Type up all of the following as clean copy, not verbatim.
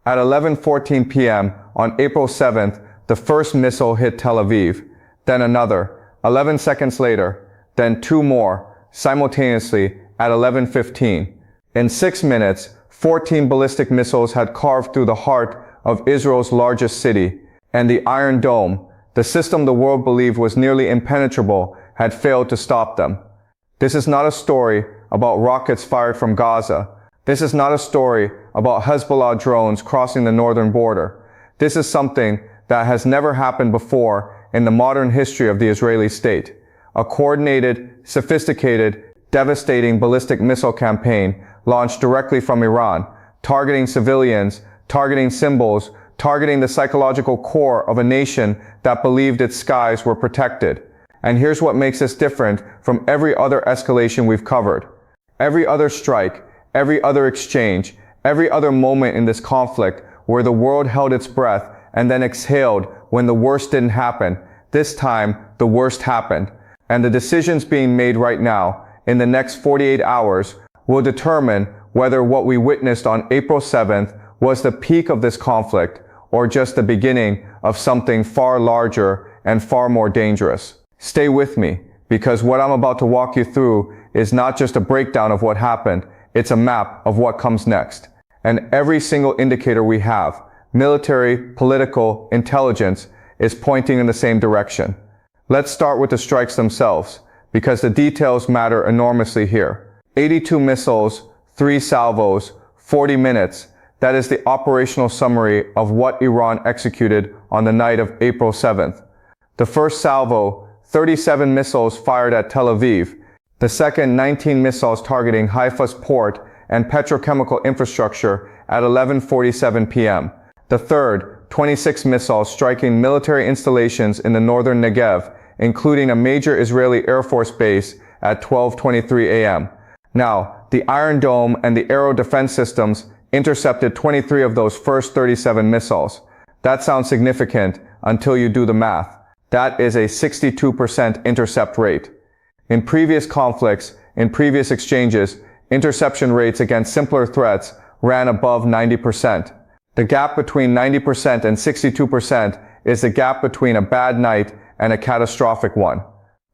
At 11:14 p.m. on April 7th, the first missile hit Tel Aviv, then another, 11 seconds later, then two more, simultaneously at 11:15. In 6 minutes, 14 ballistic missiles had carved through the heart of Israel's largest city, and the Iron Dome, the system the world believed was nearly impenetrable, had failed to stop them. This is not a story about rockets fired from Gaza. This is not a story about Hezbollah drones crossing the northern border. This is something that has never happened before in the modern history of the Israeli state. A coordinated, sophisticated, devastating ballistic missile campaign launched directly from Iran, targeting civilians, targeting symbols, targeting the psychological core of a nation that believed its skies were protected. And here's what makes this different from every other escalation we've covered. Every other strike, every other exchange, every other moment in this conflict where the world held its breath and then exhaled when the worst didn't happen, this time the worst happened. And the decisions being made right now, in the next 48 hours, will determine whether what we witnessed on April 7th was the peak of this conflict or just the beginning of something far larger and far more dangerous. Stay with me, because what I'm about to walk you through is not just a breakdown of what happened, it's a map of what comes next. And every single indicator we have, military, political, intelligence, is pointing in the same direction. Let's start with the strikes themselves, because the details matter enormously here. 82 missiles, 3 salvos, 40 minutes. That is the operational summary of what Iran executed on the night of April 7th. The first salvo, 37 missiles fired at Tel Aviv. The second, 19 missiles targeting Haifa's port and petrochemical infrastructure at 11:47 p.m. The third, 26 missiles striking military installations in the northern Negev, including a major Israeli Air Force base at 12:23 a.m. Now, the Iron Dome and the Aero defense systems intercepted 23 of those first 37 missiles. That sounds significant until you do the math. That is a 62% intercept rate. In previous conflicts, in previous exchanges, interception rates against simpler threats ran above 90%. The gap between 90% and 62% is the gap between a bad night and a catastrophic one.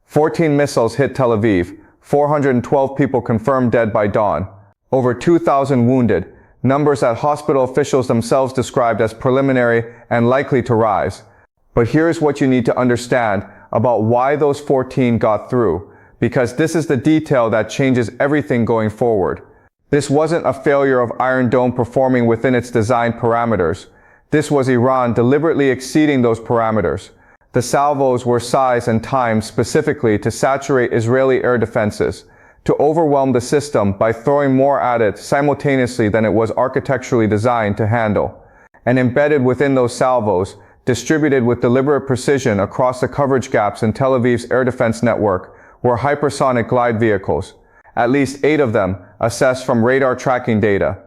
14 missiles hit Tel Aviv, 412 people confirmed dead by dawn, over 2,000 wounded, numbers that hospital officials themselves described as preliminary and likely to rise. But here's what you need to understand about why those 14 got through, because this is the detail that changes everything going forward. This wasn't a failure of Iron Dome performing within its design parameters. This was Iran deliberately exceeding those parameters. The salvos were sized and timed specifically to saturate Israeli air defenses, to overwhelm the system by throwing more at it simultaneously than it was architecturally designed to handle. And embedded within those salvos, distributed with deliberate precision across the coverage gaps in Tel Aviv's air defense network, were hypersonic glide vehicles, at least 8 of them assessed from radar tracking data.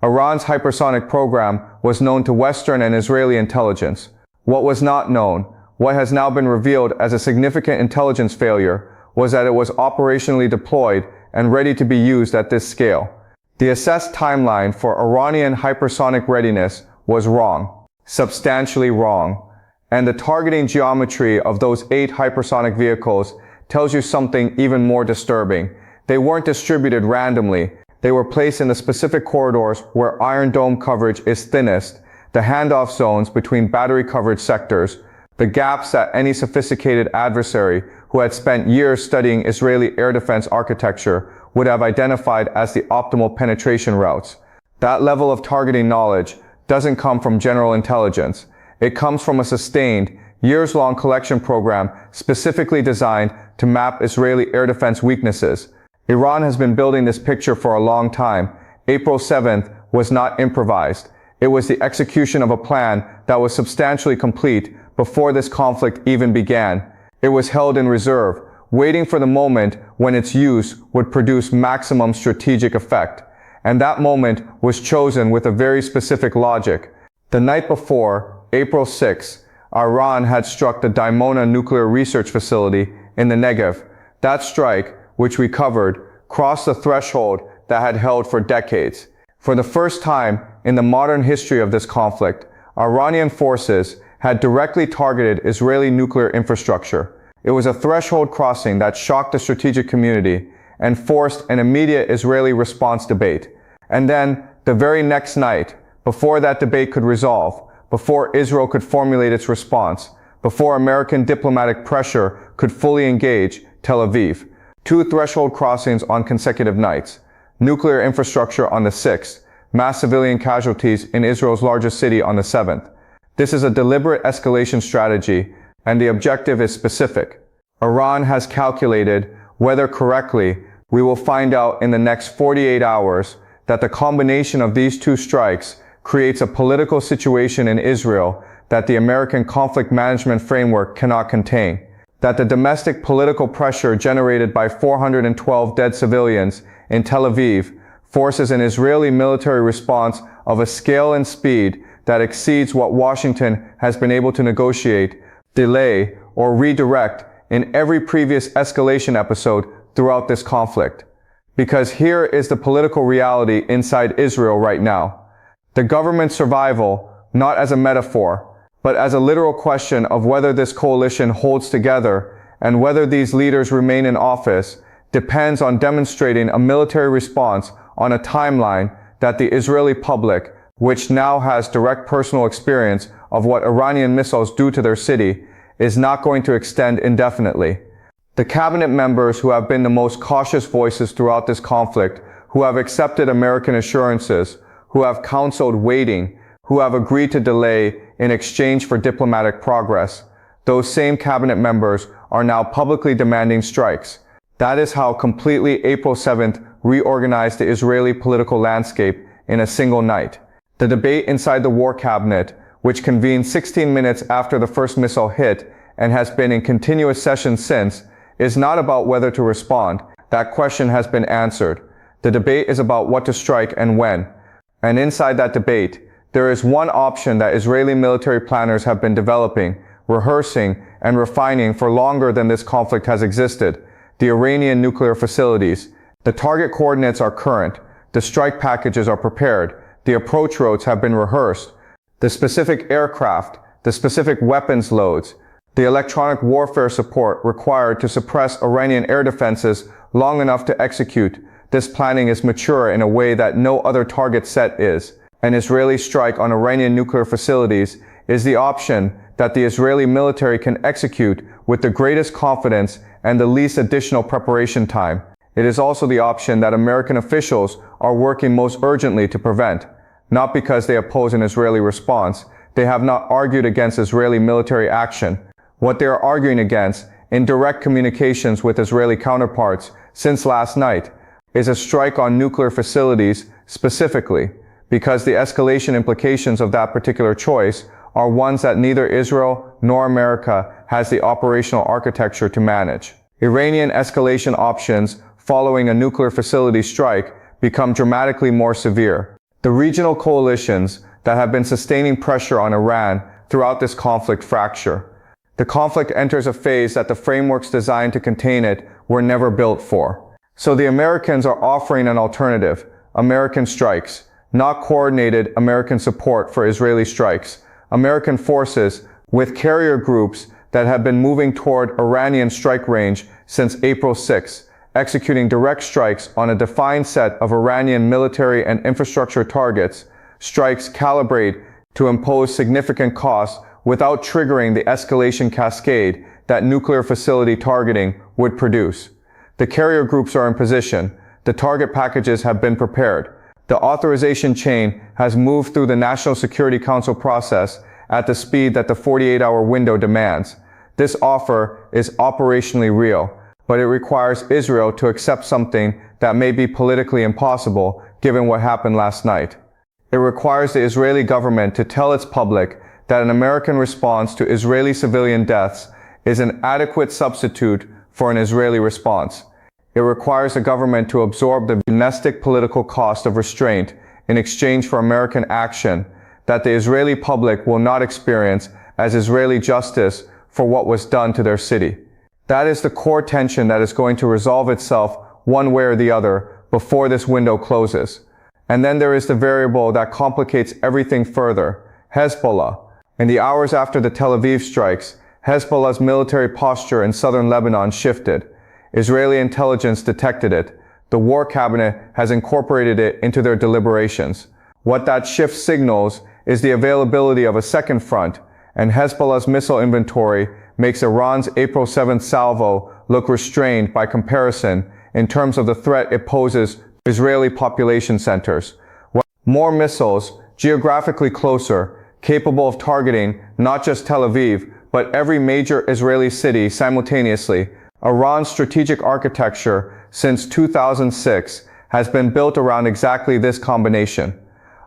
Iran's hypersonic program was known to Western and Israeli intelligence. What was not known, what has now been revealed as a significant intelligence failure, was that it was operationally deployed and ready to be used at this scale. The assessed timeline for Iranian hypersonic readiness was wrong, substantially wrong, and the targeting geometry of those 8 hypersonic vehicles tells you something even more disturbing. They weren't distributed randomly. They were placed in the specific corridors where Iron Dome coverage is thinnest, the handoff zones between battery coverage sectors, the gaps that any sophisticated adversary who had spent years studying Israeli air defense architecture would have identified as the optimal penetration routes. That level of targeting knowledge doesn't come from general intelligence. It comes from a sustained, years-long collection program specifically designed to map Israeli air defense weaknesses. Iran has been building this picture for a long time. April 7th was not improvised. It was the execution of a plan that was substantially complete before this conflict even began. It was held in reserve, waiting for the moment when its use would produce maximum strategic effect. And that moment was chosen with a very specific logic. The night before, April 6, Iran had struck the Dimona nuclear research facility in the Negev. That strike, which we covered, crossed the threshold that had held for decades. For the first time in the modern history of this conflict, Iranian forces had directly targeted Israeli nuclear infrastructure. It was a threshold crossing that shocked the strategic community and forced an immediate Israeli response debate. And then, the very next night, before that debate could resolve, before Israel could formulate its response, before American diplomatic pressure could fully engage Tel Aviv, two threshold crossings on consecutive nights. Nuclear infrastructure on the 6th, mass civilian casualties in Israel's largest city on the 7th. This is a deliberate escalation strategy, and the objective is specific. Iran has calculated, whether correctly, we will find out in the next 48 hours, that the combination of these two strikes creates a political situation in Israel that the American conflict management framework cannot contain. That the domestic political pressure generated by 412 dead civilians in Tel Aviv forces an Israeli military response of a scale and speed that exceeds what Washington has been able to negotiate, delay, or redirect in every previous escalation episode throughout this conflict. Because here is the political reality inside Israel right now. The government's survival, not as a metaphor, but as a literal question of whether this coalition holds together and whether these leaders remain in office, depends on demonstrating a military response on a timeline that the Israeli public, which now has direct personal experience of what Iranian missiles do to their city, is not going to extend indefinitely. The cabinet members who have been the most cautious voices throughout this conflict, who have accepted American assurances, who have counseled waiting, who have agreed to delay in exchange for diplomatic progress, those same cabinet members are now publicly demanding strikes. That is how completely April 7th reorganized the Israeli political landscape in a single night. The debate inside the war cabinet, which convened 16 minutes after the first missile hit and has been in continuous session since, is not about whether to respond. That question has been answered. The debate is about what to strike and when. And inside that debate, there is one option that Israeli military planners have been developing, rehearsing, and refining for longer than this conflict has existed: the Iranian nuclear facilities. The target coordinates are current. The strike packages are prepared. The approach routes have been rehearsed. The specific aircraft, the specific weapons loads, the electronic warfare support required to suppress Iranian air defenses long enough to execute. This planning is mature in a way that no other target set is. An Israeli strike on Iranian nuclear facilities is the option that the Israeli military can execute with the greatest confidence and the least additional preparation time. It is also the option that American officials are working most urgently to prevent. Not because they oppose an Israeli response. They have not argued against Israeli military action. What they are arguing against, in direct communications with Israeli counterparts since last night, is a strike on nuclear facilities specifically, because the escalation implications of that particular choice are ones that neither Israel nor America has the operational architecture to manage. Iranian escalation options following a nuclear facility strike become dramatically more severe. The regional coalitions that have been sustaining pressure on Iran throughout this conflict fracture. The conflict enters a phase that the frameworks designed to contain it were never built for. So the Americans are offering an alternative: American strikes, not coordinated American support for Israeli strikes. American forces with carrier groups that have been moving toward Iranian strike range since April 6, executing direct strikes on a defined set of Iranian military and infrastructure targets. Strikes calibrate to impose significant costs without triggering the escalation cascade that nuclear facility targeting would produce. The carrier groups are in position. The target packages have been prepared. The authorization chain has moved through the National Security Council process at the speed that the 48-hour window demands. This offer is operationally real, but it requires Israel to accept something that may be politically impossible given what happened last night. It requires the Israeli government to tell its public that an American response to Israeli civilian deaths is an adequate substitute for an Israeli response. It requires the government to absorb the domestic political cost of restraint in exchange for American action that the Israeli public will not experience as Israeli justice for what was done to their city. That is the core tension that is going to resolve itself one way or the other before this window closes. And then there is the variable that complicates everything further, Hezbollah. In the hours after the Tel Aviv strikes, Hezbollah's military posture in southern Lebanon shifted. Israeli intelligence detected it. The war cabinet has incorporated it into their deliberations. What that shift signals is the availability of a second front, and Hezbollah's missile inventory makes Iran's April 7th salvo look restrained by comparison in terms of the threat it poses to Israeli population centers. More missiles, geographically closer, capable of targeting not just Tel Aviv, but every major Israeli city simultaneously. Iran's strategic architecture since 2006 has been built around exactly this combination.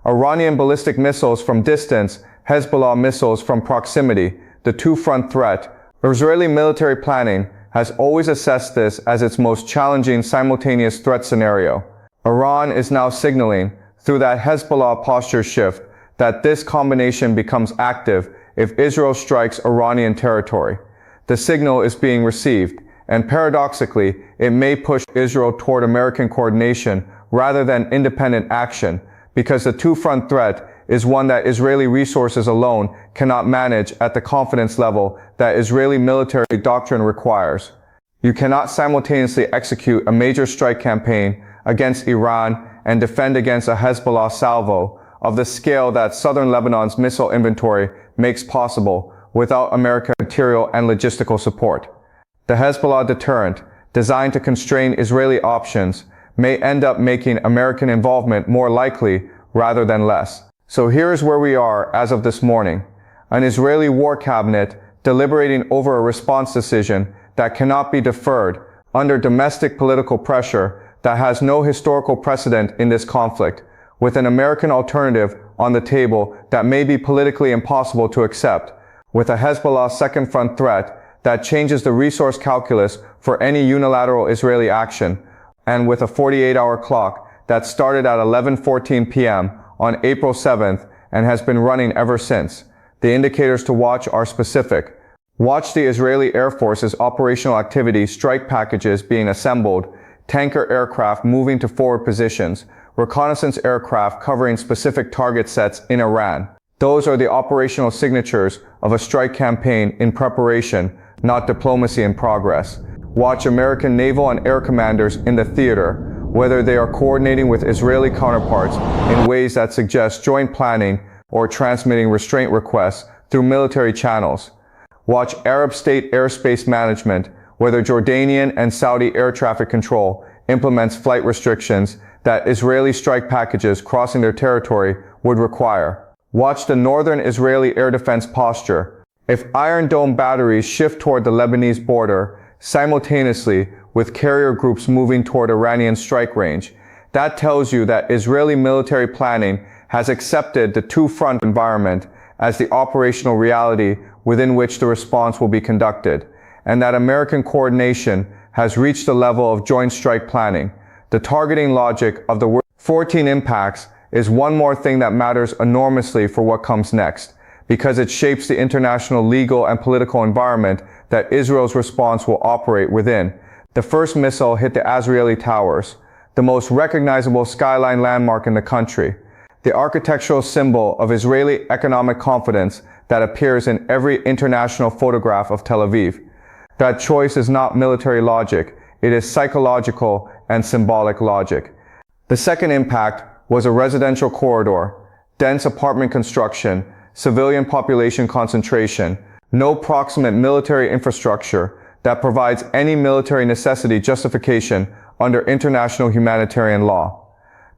Iranian ballistic missiles from distance, Hezbollah missiles from proximity, the two-front threat. Israeli military planning has always assessed this as its most challenging simultaneous threat scenario. Iran is now signaling, through that Hezbollah posture shift, that this combination becomes active if Israel strikes Iranian territory. The signal is being received, and paradoxically, it may push Israel toward American coordination rather than independent action, because the two-front threat is one that Israeli resources alone cannot manage at the confidence level that Israeli military doctrine requires. You cannot simultaneously execute a major strike campaign against Iran and defend against a Hezbollah salvo of the scale that southern Lebanon's missile inventory makes possible without American material and logistical support. The Hezbollah deterrent, designed to constrain Israeli options, may end up making American involvement more likely rather than less. So here's where we are as of this morning. An Israeli war cabinet deliberating over a response decision that cannot be deferred under domestic political pressure that has no historical precedent in this conflict, with an American alternative on the table that may be politically impossible to accept, with a Hezbollah second front threat that changes the resource calculus for any unilateral Israeli action, and with a 48-hour clock that started at 11:14 p.m. on April 7th and has been running ever since. The indicators to watch are specific. Watch the Israeli Air Force's operational activity, strike packages being assembled, tanker aircraft moving to forward positions, reconnaissance aircraft covering specific target sets in Iran. Those are the operational signatures of a strike campaign in preparation, not diplomacy in progress. Watch American naval and air commanders in the theater, whether they are coordinating with Israeli counterparts in ways that suggest joint planning or transmitting restraint requests through military channels. Watch Arab state airspace management, whether Jordanian and Saudi air traffic control implements flight restrictions that Israeli strike packages crossing their territory would require. Watch the northern Israeli air defense posture. If Iron Dome batteries shift toward the Lebanese border, simultaneously with carrier groups moving toward Iranian strike range, that tells you that Israeli military planning has accepted the two-front environment as the operational reality within which the response will be conducted, and that American coordination has reached the level of joint strike planning. The targeting logic of the 14 impacts is one more thing that matters enormously for what comes next, because it shapes the international legal and political environment that Israel's response will operate within. The first missile hit the Azrieli Towers, the most recognizable skyline landmark in the country, the architectural symbol of Israeli economic confidence that appears in every international photograph of Tel Aviv. That choice is not military logic, it is psychological and symbolic logic. The second impact was a residential corridor, dense apartment construction, civilian population concentration, no proximate military infrastructure that provides any military necessity justification under international humanitarian law.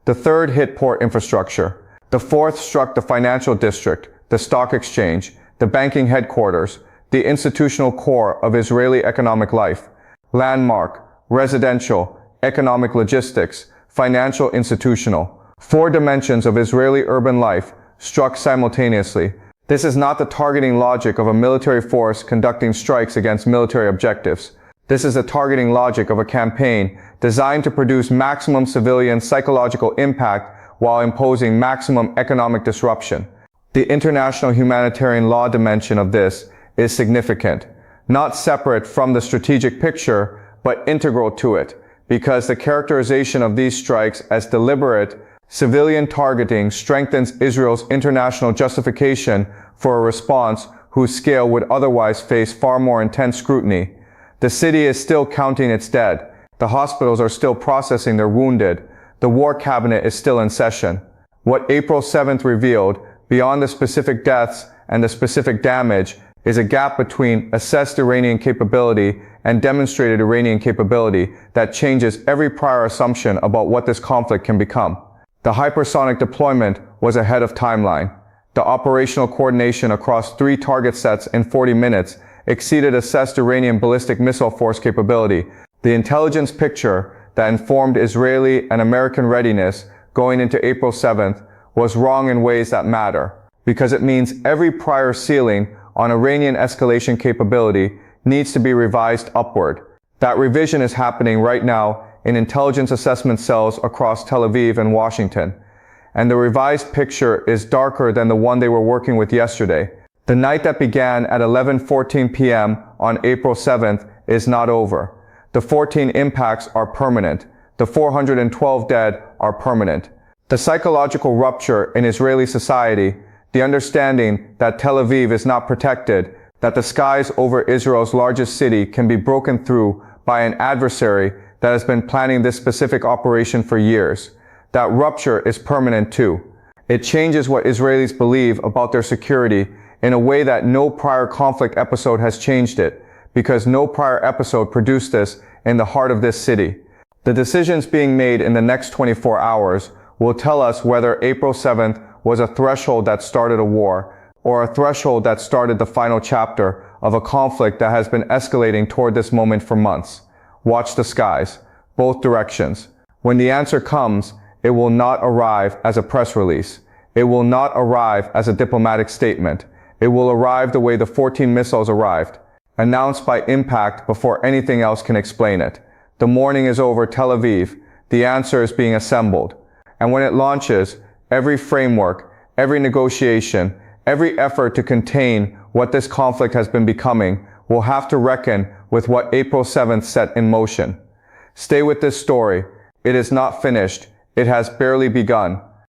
The third hit port infrastructure. The fourth struck the financial district, the stock exchange, the banking headquarters, the institutional core of Israeli economic life. Landmark, residential, economic logistics, financial institutional. Four dimensions of Israeli urban life struck simultaneously. This is not the targeting logic of a military force conducting strikes against military objectives. This is the targeting logic of a campaign designed to produce maximum civilian psychological impact while imposing maximum economic disruption. The international humanitarian law dimension of this is significant, not separate from the strategic picture, but integral to it, because the characterization of these strikes as deliberate Civilian targeting strengthens Israel's international justification for a response whose scale would otherwise face far more intense scrutiny. The city is still counting its dead. The hospitals are still processing their wounded. The war cabinet is still in session. What April 7th revealed, beyond the specific deaths and the specific damage, is a gap between assessed Iranian capability and demonstrated Iranian capability that changes every prior assumption about what this conflict can become. The hypersonic deployment was ahead of timeline. The operational coordination across 3 target sets in 40 minutes exceeded assessed Iranian ballistic missile force capability. The intelligence picture that informed Israeli and American readiness going into April 7th was wrong in ways that matter, because it means every prior ceiling on Iranian escalation capability needs to be revised upward. That revision is happening right now in intelligence assessment cells across Tel Aviv and Washington. And the revised picture is darker than the one they were working with yesterday. The night that began at 11:14 p.m. on April 7th is not over. The 14 impacts are permanent. The 412 dead are permanent. The psychological rupture in Israeli society, the understanding that Tel Aviv is not protected, that the skies over Israel's largest city can be broken through by an adversary that has been planning this specific operation for years. That rupture is permanent too. It changes what Israelis believe about their security in a way that no prior conflict episode has changed it, because no prior episode produced this in the heart of this city. The decisions being made in the next 24 hours will tell us whether April 7th was a threshold that started a war, or a threshold that started the final chapter of a conflict that has been escalating toward this moment for months. Watch the skies, both directions. When the answer comes, it will not arrive as a press release. It will not arrive as a diplomatic statement. It will arrive the way the 14 missiles arrived, announced by impact before anything else can explain it. The morning is over Tel Aviv. The answer is being assembled. And when it launches, every framework, every negotiation, every effort to contain what this conflict has been becoming will have to reckon with what April 7th set in motion. Stay with this story. It is not finished. It has barely begun.